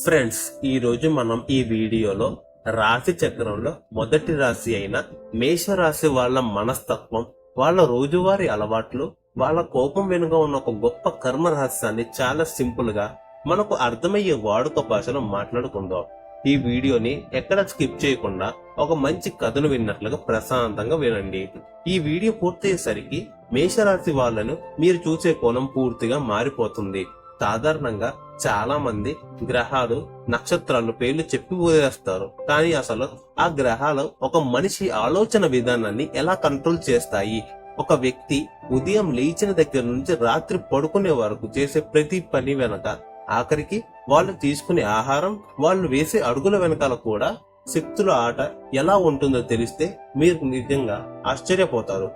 Friends, ఈ రోజు మనం ఈ వీడియోలో రాశి చక్రంలో మొదటి రాశి అయిన మేషరాశి వాళ్ళ మనస్తత్వం, వాళ్ళ రోజువారీ అలవాట్లు, వాళ్ళ కోపం వెనుక ఉన్న ఒక గొప్ప కర్మ రహస్యాన్ని చాలా సింపుల్ గా మనకు అర్థమయ్యే వాడుక భాషలో మాట్లాడుకుందాం. ఈ వీడియోని ఎక్కడ స్కిప్ చేయకుండా ఒక మంచి కథను విన్నట్లుగా ప్రశాంతంగా వినండి. ఈ వీడియో పూర్తయ్యేసరికి మేషరాశి వాళ్ళను మీరు చూసే కోణం పూర్తిగా మారిపోతుంది. సాధారణంగా చాలా మంది గ్రహాలు, నక్షత్రాలు పేర్లు చెప్పి వదిలేస్తారు. కానీ అసలు ఆ గ్రహాలు ఒక మనిషి ఆలోచన విధానాన్ని ఎలా కంట్రోల్ చేస్తాయి, ఒక వ్యక్తి ఉదయం లేచిన దగ్గర నుంచి రాత్రి పడుకునే వరకు చేసే ప్రతి పని వెనక, ఆఖరికి వాళ్ళు తీసుకునే ఆహారం, వాళ్ళు వేసే అడుగుల వెనకాల కూడా శక్తుల ఆట ఎలా ఉంటుందో తెలిస్తే మీరు నిజంగా ఆశ్చర్యపోతారు.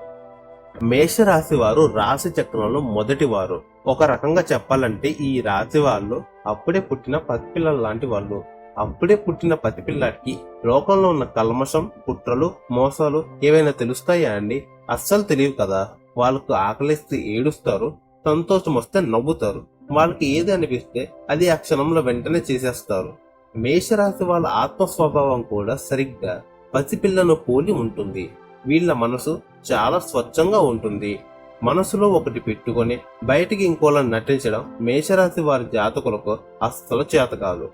మేషరాశి వారు రాశి చక్రంలో మొదటి వారు. ఒక రకంగా చెప్పాలంటే ఈ రాశి వాళ్ళు అప్పుడే పుట్టిన పసిపిల్లల లాంటి వాళ్ళు. అప్పుడే పుట్టిన పసిపిల్లాడికి లోకంలో ఉన్న కల్మషం, కుట్రలు, మోసాలు ఏవైనా తెలుస్తాయా అండి? అస్సలు తెలియదు కదా. వాళ్ళకు ఆకలిస్తే ఏడుస్తారు, సంతోషం వస్తే నవ్వుతారు. వాళ్ళకి ఏది అనిపిస్తే అది ఆ క్షణంలో వెంటనే చేసేస్తారు. మేషరాశి వాళ్ళ ఆత్మ స్వభావం కూడా సరిగ్గా పసిపిల్లను పోలి ఉంటుంది. వీళ్ళ మనసు చాలా స్వచ్ఛంగా ఉంటుంది. మనసులో ఒకటి పెట్టుకొని బయటికి ఇంకోలా నటించడం మేషరాశి వారి జాతకులకు అస్సలు చేత కాదు.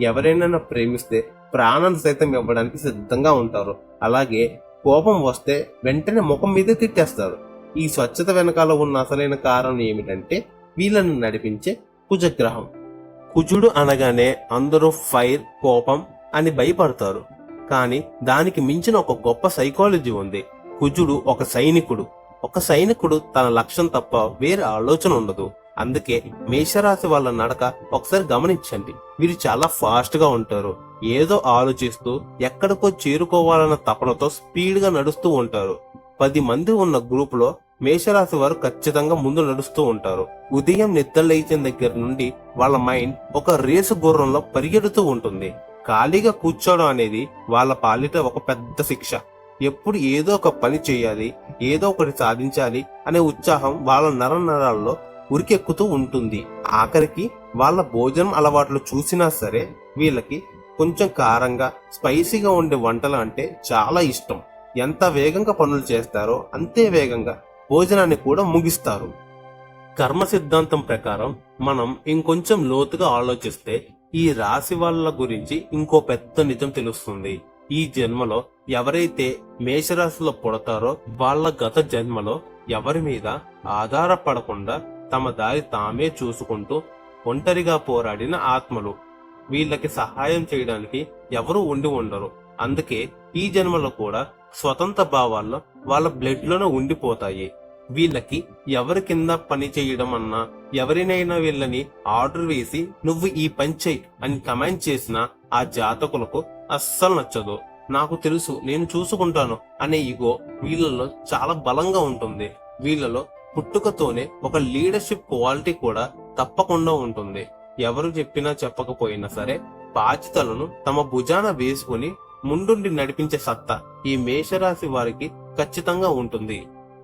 ఎవరైనా ప్రేమిస్తే ప్రాణాలు సైతం ఇవ్వడానికి సిద్ధంగా ఉంటారు. అలాగే కోపం వస్తే వెంటనే ముఖం మీదే తిట్టేస్తారు. ఈ స్వచ్ఛత వెనకాల ఉన్న అసలైన కారణం ఏమిటంటే వీళ్ళని నడిపించే కుజగ్రహం. కుజుడు అనగానే అందరూ ఫైర్, కోపం అని భయపడతారు. కానీ దానికి మించిన ఒక గొప్ప సైకాలజీ ఉంది. కుజుడు ఒక సైనికుడు. ఒక సైనికుడు తన లక్ష్యం తప్ప వేరే ఆలోచన ఉండదు. అందుకే మేషరాశి వాళ్ళ నడక ఒకసారి గమనించండి. వీరు చాలా ఫాస్ట్ గా ఉంటారు. ఏదో ఆలోచిస్తూ ఎక్కడికో చేరుకోవాలన్న తపనతో స్పీడ్ గా నడుస్తూ ఉంటారు. 10 మంది ఉన్న గ్రూప్ లో మేషరాశి వారు ఖచ్చితంగా ముందు నడుస్తూ ఉంటారు. ఉదయం నిద్ర లేచిన దగ్గర నుండి వాళ్ళ మైండ్ ఒక రేసు గుర్రంలో పరిగెడుతూ ఉంటుంది. ఖాళీగా కూర్చోవడం అనేది వాళ్ళ పాలిట ఒక పెద్ద శిక్ష. ఎప్పుడు ఏదో ఒక పని చేయాలి, ఏదో ఒకటి సాధించాలి అనే ఉత్సాహం వాళ్ళ నరాల్లో ఉరికెక్కుతూ ఉంటుంది. ఆఖరికి వాళ్ళ భోజనం అలవాట్లు చూసినా సరే వీళ్ళకి కొంచెం కారంగా, స్పైసీగా ఉండే వంటలు అంటే చాలా ఇష్టం. ఎంత వేగంగా పనులు చేస్తారో అంతే వేగంగా భోజనాన్ని కూడా ముగిస్తారు. కర్మ సిద్ధాంతం ప్రకారం మనం ఇంకొంచెం లోతుగా ఆలోచిస్తే ఈ రాశి వాళ్ళ గురించి ఇంకో పెద్ద నిజం తెలుస్తుంది. ఈ జన్మలో ఎవరైతే మేషరాశిలో పుడతారో వాళ్ళ గత జన్మలో ఎవరి మీద ఆధారపడకుండా తమ దారి తామే చూసుకుంటూ ఒంటరిగా పోరాడిన ఆత్మలు. వీళ్ళకి సహాయం చేయడానికి ఎవరూ ఉండి ఉండరు. అందుకే ఈ జన్మలో కూడా స్వతంత్ర భావాల్లో వాళ్ళ బ్లడ్ లోనే ఉండిపోతాయి. వీళ్ళకి ఎవరి కింద పని చేయడం అన్నా, ఎవరినైనా వీళ్ళని ఆర్డర్ వేసి నువ్వు ఈ పని చెయ్యి అని కమాండ్ చేసినా ఆ జాతకులకు అస్సలు నచ్చదు. నాకు తెలుసు, నేను చూసుకుంటాను అనే ఈగో వీళ్ళలో చాలా బలంగా ఉంటుంది. వీళ్ళలో పుట్టుకతోనే ఒక లీడర్షిప్ క్వాలిటీ కూడా తప్పకుండా ఉంటుంది. ఎవరు చెప్పినా చెప్పకపోయినా సరే బాధ్యతలను తమ భుజాన వేసుకుని ముందుండి నడిపించే సత్తా ఈ మేషరాశి వారికి ఖచ్చితంగా ఉంటుంది.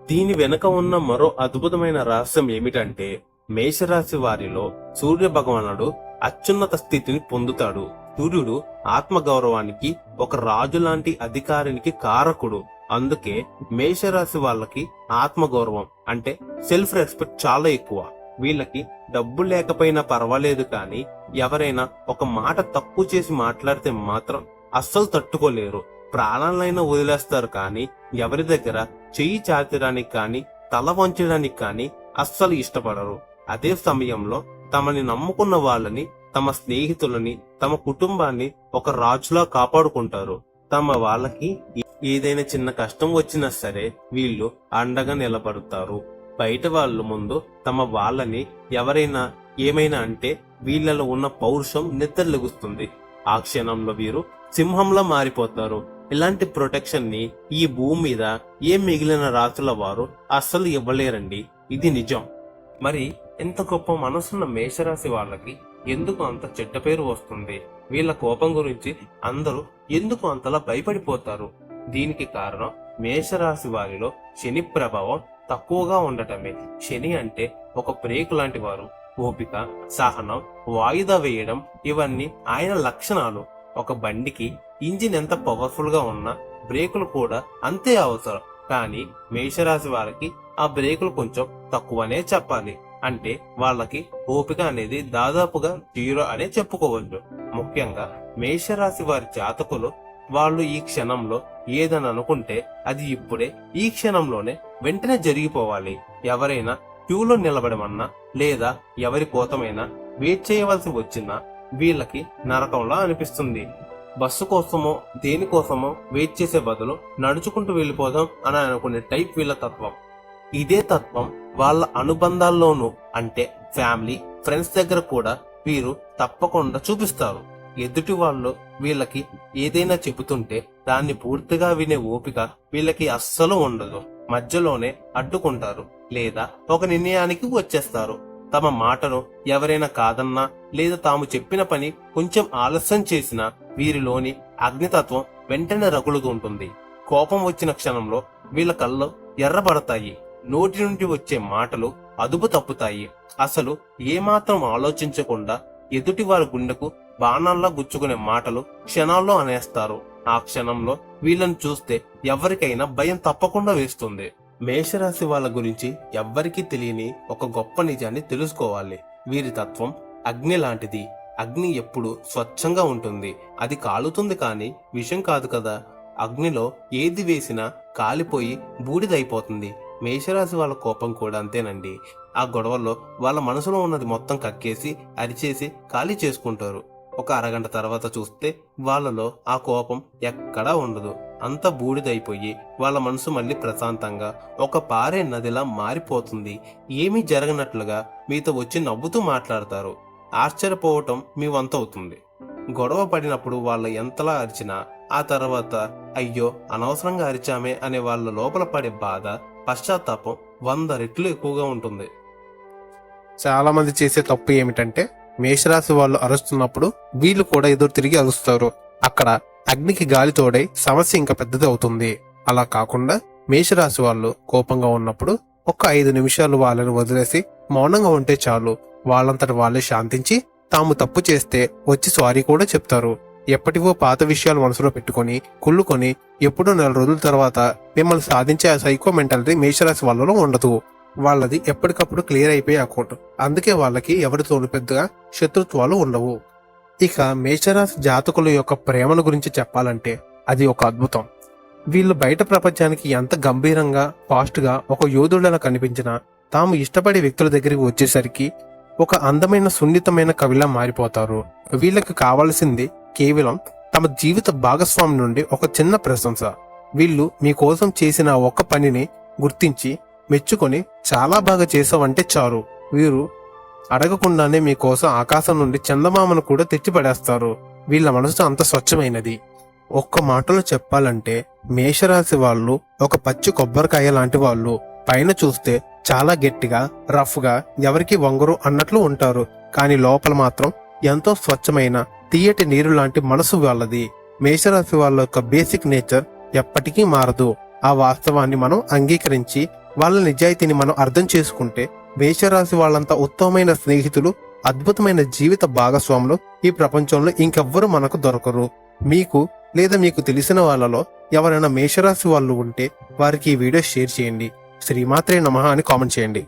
దీని వెనక ఉన్న మరో అద్భుతమైన రహస్యం ఏమిటంటే మేషరాశి వారిలో సూర్య భగవానుడు అత్యున్నత స్థితిని పొందుతాడు. సూర్యుడు ఆత్మగౌరవానికి, ఒక రాజు లాంటి అధికారానికి కారకుడు. అందుకే మేషరాశి వాళ్ళకి ఆత్మగౌరవం అంటే సెల్ఫ్ రెస్పెక్ట్ చాలా ఎక్కువ. వీళ్ళకి డబ్బు లేకపోయినా పర్వాలేదు, కానీ ఎవరైనా ఒక మాట తక్కువ చేసి మాట్లాడితే మాత్రం అస్సలు తట్టుకోలేరు. ప్రాణాలైనా వదిలేస్తారు, కానీ ఎవరి దగ్గర చెయ్యి చాచడానికి కానీ తల వంచడానికి కానీ అస్సలు ఇష్టపడరు. అదే సమయంలో తమని నమ్ముకున్న వాళ్ళని, తమ స్నేహితులని, తమ కుటుంబాన్ని ఒక రాజులా కాపాడుకుంటారు. తమ వాళ్ళకి ఏదైనా చిన్న కష్టం వచ్చినా సరే వీళ్ళు అండగా నిలబడతారు. బయట వాళ్ళ ముందు తమ వాళ్ళని ఎవరైనా ఏమైనా అంటే వీళ్ళలో ఉన్న పౌరుషం నిద్రలెగుస్తుంది. ఆ క్షణంలో వీరు సింహంలా మారిపోతారు. ఇలాంటి ప్రొటెక్షన్ ని ఈ భూమి మీద ఏ మిగిలిన రాశుల వారు అస్సలు ఇవ్వలేరండి. ఇది నిజం. మరి ఎంత గొప్ప మనసున్న మేషరాశి వాళ్ళకి ఎందుకు అంత చెడ్డ పేరు వస్తుంది? వీళ్ళ కోపం గురించి అందరూ ఎందుకు అంతలా భయపడిపోతారు? దీనికి కారణం మేషరాశి వారిలో శని ప్రభావం తక్కువగా ఉండటమే. శని అంటే ఒక బ్రేక్ లాంటి వారు. ఓపిక, సహనం, వాయిదా వేయడం ఇవన్నీ ఆయన లక్షణాలు. ఒక బండికి ఇంజిన్ ఎంత పవర్ఫుల్ గా ఉన్నా బ్రేకులు కూడా అంతే అవసరం. కానీ మేషరాశి వారికి ఆ బ్రేకులు కొంచెం తక్కువనే చెప్పాలి. అంటే వాళ్ళకి ఓపిక అనేది దాదాపుగా 0 అనే చెప్పుకోవచ్చు. ముఖ్యంగా మేషరాశి వారి జాతకులు వాళ్ళు ఈ క్షణంలో ఏదని అనుకుంటే అది ఇప్పుడే ఈ క్షణంలోనే వెంటనే జరిగిపోవాలి. ఎవరైనా క్యూలో నిలబడమన్నా లేదా ఎవరి కోసమైనా వెయిట్ చేయవలసి వచ్చినా వీళ్ళకి నరకంలా అనిపిస్తుంది. బస్సు కోసమో దేనికోసమో వెయిట్ చేసే బదులు నడుచుకుంటూ వెళ్ళిపోదాం అని అనుకునే టైప్ వీళ్ళ తత్వం. ఇదే తత్వం వాళ్ళ అనుబంధాల్లోనూ, అంటే ఫ్యామిలీ, ఫ్రెండ్స్ దగ్గర కూడా వీరు తప్పకుండా చూపిస్తారు. ఎదుటి వాళ్ళు వీళ్ళకి ఏదైనా చెబుతుంటే దాన్ని పూర్తిగా వినే ఓపిక వీళ్ళకి అస్సలు ఉండదు. మధ్యలోనే అడ్డుకుంటారు లేదా ఒక నిర్ణయానికి వచ్చేస్తారు. తమ మాటను ఎవరైనా కాదన్నా లేదా తాము చెప్పిన పని కొంచెం ఆలస్యం చేసినా వీరిలోని అగ్నితత్వం వెంటనే రగులుతుంటుంది. కోపం వచ్చిన క్షణంలో వీళ్ళ కళ్ళు ఎర్రబడతాయి. నోటి నుండి వచ్చే మాటలు అదుపు తప్పుతాయి. అసలు ఏమాత్రం ఆలోచించకుండా ఎదుటి వారి గుండెకు బాణాల్లా గుచ్చుకునే మాటలు క్షణాల్లో అనేస్తారు. ఆ క్షణంలో వీళ్ళని చూస్తే ఎవరికైనా భయం తప్పకుండా వేస్తుంది. మేషరాశి వాళ్ళ గురించి ఎవ్వరికీ తెలియని ఒక గొప్ప నిజాన్ని తెలుసుకోవాలి. వీరి తత్వం అగ్ని లాంటిది. అగ్ని ఎప్పుడు స్వచ్ఛంగా ఉంటుంది. అది కాలుతుంది కానీ విషం కాదు కదా. అగ్నిలో ఏది వేసినా కాలిపోయి బూడిదైపోతుంది. మేషరాశి వాళ్ళ కోపం కూడా అంతేనండి. ఆ గొడవల్లో వాళ్ళ మనసులో ఉన్నది మొత్తం కక్కేసి అరిచేసి ఖాళీ చేసుకుంటారు. ఒక అరగంట తర్వాత చూస్తే వాళ్ళలో ఆ కోపం ఎక్కడా ఉండదు. అంత బూడిదైపోయి వాళ్ళ మనసు మళ్ళీ ప్రశాంతంగా ఒక పారే నదిలా మారిపోతుంది. ఏమీ జరగనట్లుగా మీతో వచ్చి నవ్వుతూ మాట్లాడతారు. ఆశ్చర్యపోవటం మీ వంతవుతుంది. గొడవ పడినప్పుడు వాళ్ళ ఎంతలా అరిచినా ఆ తర్వాత అయ్యో అనవసరంగా అరిచామే అనే వాళ్ళ లోపల పడే బాధ, పశ్చాత్తాపం 100 రెట్లు ఎక్కువగా ఉంటుంది. చాలా మంది చేసే తప్పు ఏమిటంటే మేషరాశి వాళ్ళు అరుస్తున్నప్పుడు వీళ్ళు కూడా ఎదురు తిరిగి అరుస్తారు. అక్కడ అగ్నికి గాలి తోడై సమస్య ఇంకా పెద్దది అవుతుంది. అలా కాకుండా మేషరాశి వాళ్ళు కోపంగా ఉన్నప్పుడు ఒక 5 నిమిషాలు వాళ్ళని వదిలేసి మౌనంగా ఉంటే చాలు. వాళ్ళంతట వాళ్ళే శాంతించి తాము తప్పు చేస్తే వచ్చి సారీ కూడా చెప్తారు. ఎప్పటివో పాత విషయాలు మనసులో పెట్టుకుని కుళ్ళుకొని ఎప్పుడో 4 రోజుల తర్వాత మిమ్మల్ని సాధించే ఆ సైకో మెంటాలిటీ మేషరాశి వాళ్ళలో ఉండదు. వాళ్ళది ఎప్పటికప్పుడు క్లియర్ అయిపోయే అకౌంట్. అందుకే వాళ్ళకి ఎవరితోనూ పెద్దగా శత్రుత్వాలు ఉండవు. ఇక మేషరాశి జాతకుల యొక్క ప్రేమల గురించి చెప్పాలంటే అది ఒక అద్భుతం. వీళ్ళు బయట ప్రపంచానికి ఎంత గంభీరంగా ఫాస్ట్ గా ఒక యోధుడిలా కనిపించినా తాము ఇష్టపడే వ్యక్తుల దగ్గరికి వచ్చేసరికి ఒక అందమైన సున్నితమైన కవిలా మారిపోతారు. వీళ్ళకి కావాల్సింది కేవలం తమ జీవిత భాగస్వామి నుండి ఒక చిన్న ప్రశంస. వీళ్ళు మీకోసం చేసిన ఒక్క పనిని గుర్తించి మెచ్చుకొని చాలా బాగా చేసావంటే చాలు. వీరు అడగకుండానే మీకోసం ఆకాశం నుండి చందమామను కూడా తెచ్చిపడేస్తారు. వీళ్ళ మనసు అంత స్వచ్ఛమైనది. ఒక్క మాటలో చెప్పాలంటే మేషరాశి వాళ్ళు ఒక పచ్చి కొబ్బరికాయ లాంటి వాళ్ళు. పైన చూస్తే చాలా గట్టిగా, రఫ్ గా, ఎవరికి వంగరు అన్నట్లు ఉంటారు. కానీ లోపల మాత్రం ఎంతో స్వచ్ఛమైన తీయటి నీరు లాంటి మనసు వాళ్ళది. మేషరాశి వాళ్ళ యొక్క బేసిక్ నేచర్ ఎప్పటికీ మారదు. ఆ వాస్తవాన్ని మనం అంగీకరించి వాళ్ళ నిజాయితీని మనం అర్థం చేసుకుంటే మేషరాశి వాళ్ళంతా ఉత్తమమైన స్నేహితులు, అద్భుతమైన జీవిత భాగస్వాములు ఈ ప్రపంచంలో ఇంకెవ్వరూ మనకు దొరకరు. మీకు లేదా మీకు తెలిసిన వాళ్ళలో ఎవరైనా మేషరాశి వాళ్ళు ఉంటే వారికి ఈ వీడియో షేర్ చేయండి. శ్రీమాత్రే నమః అని కామెంట్ చేయండి.